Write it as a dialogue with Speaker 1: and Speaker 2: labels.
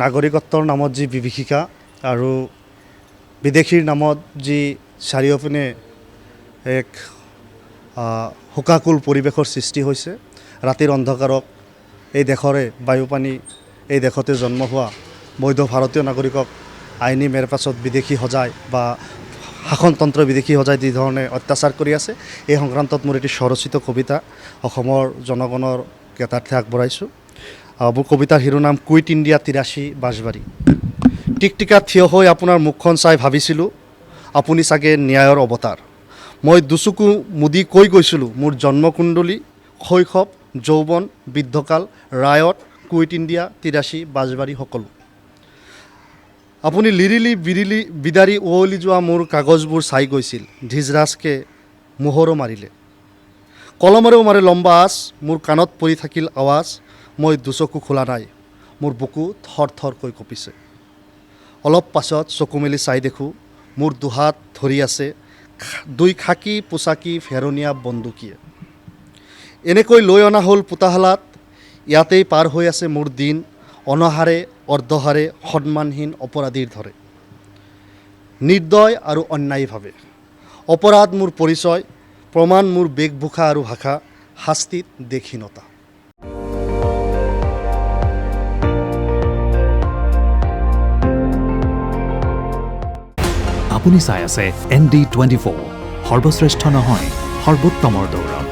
Speaker 1: নাগৰিকত্বৰ নামত যি বিভীষিকা আৰু বিদেশীৰ নামত যি চাৰিওপিনে এক শোকাকুল পৰিৱেশৰ সৃষ্টি হৈছে। ৰাতিৰ অন্ধকাৰক এই দেশৰে বায়ু পানী এই দেশতে জন্ম হোৱা বৈধ ভাৰতীয় নাগৰিকক আইনী মেৰপাছত বিদেশী সজাই বা শাসনতন্ত্ৰ বিদেশী সজাই যি ধৰণে অত্যাচাৰ কৰি আছে, এই সংক্ৰান্তত মোৰ এটি স্বৰচিত কবিতা অসমৰ জনগণৰ জ্ঞাতাৰ্থে আগবঢ়াইছোঁ। মোৰ কবিতাৰ শিৰোনাম কুইট ইণ্ডিয়া ৮৩ বাঁশবাৰী। টিকটিকাত থিয় হৈ আপোনাৰ মুখখন চাই ভাবিছিলোঁ আপুনি চাগে ন্যায়ৰ অৱতাৰ। মই দুচকু মুদি কৈ গৈছিলোঁ মোৰ জন্মকুণ্ডলী, শৈশৱ, যৌৱন, বৃদ্ধকাল, ৰায়ত, কুইট ইণ্ডিয়া ৮৩ বাঁশবাৰী সকলো। আপুনি লিৰিলি বিৰিলি বিদাৰি উৱলি যোৱা মোৰ কাগজবোৰ চাই গৈছিল, ধিজৰাজকে মোহৰো মাৰিলে। কলমেৰেও মাৰে লম্বা আঁচ, মোৰ কাণত পৰি থাকিল আৱাজ। মই দুচকু খোলা নাই, মোৰ বুকু থৰ থৰকৈ কঁপিছে। অলপ পাছত চকু মেলি চাই দেখোঁ মোৰ দুহাত ধৰি আছে দুই খাকী পোচাকী ফেৰনীয়া বন্দুকীয়ে। এনেকৈ লৈ অনা হ'ল পোতাহালাত, ইয়াতেই পাৰ হৈ আছে মোৰ দিন, অনাহাৰে অৰ্ধহাৰে সন্মানহীন অপৰাধীৰ ধৰে, নিৰ্দয় আৰু অন্যায়ীভাৱে। অপৰাধ মোৰ পৰিচয়, প্ৰমাণ মোৰ বেশভূষা আৰু ভাষা, শাস্তিত দেশহীনতা।
Speaker 2: আপুনি চাই আছে ND24, সৰ্বশ্ৰেষ্ঠ নহয় সৰ্বোত্তমৰ দৌৰ।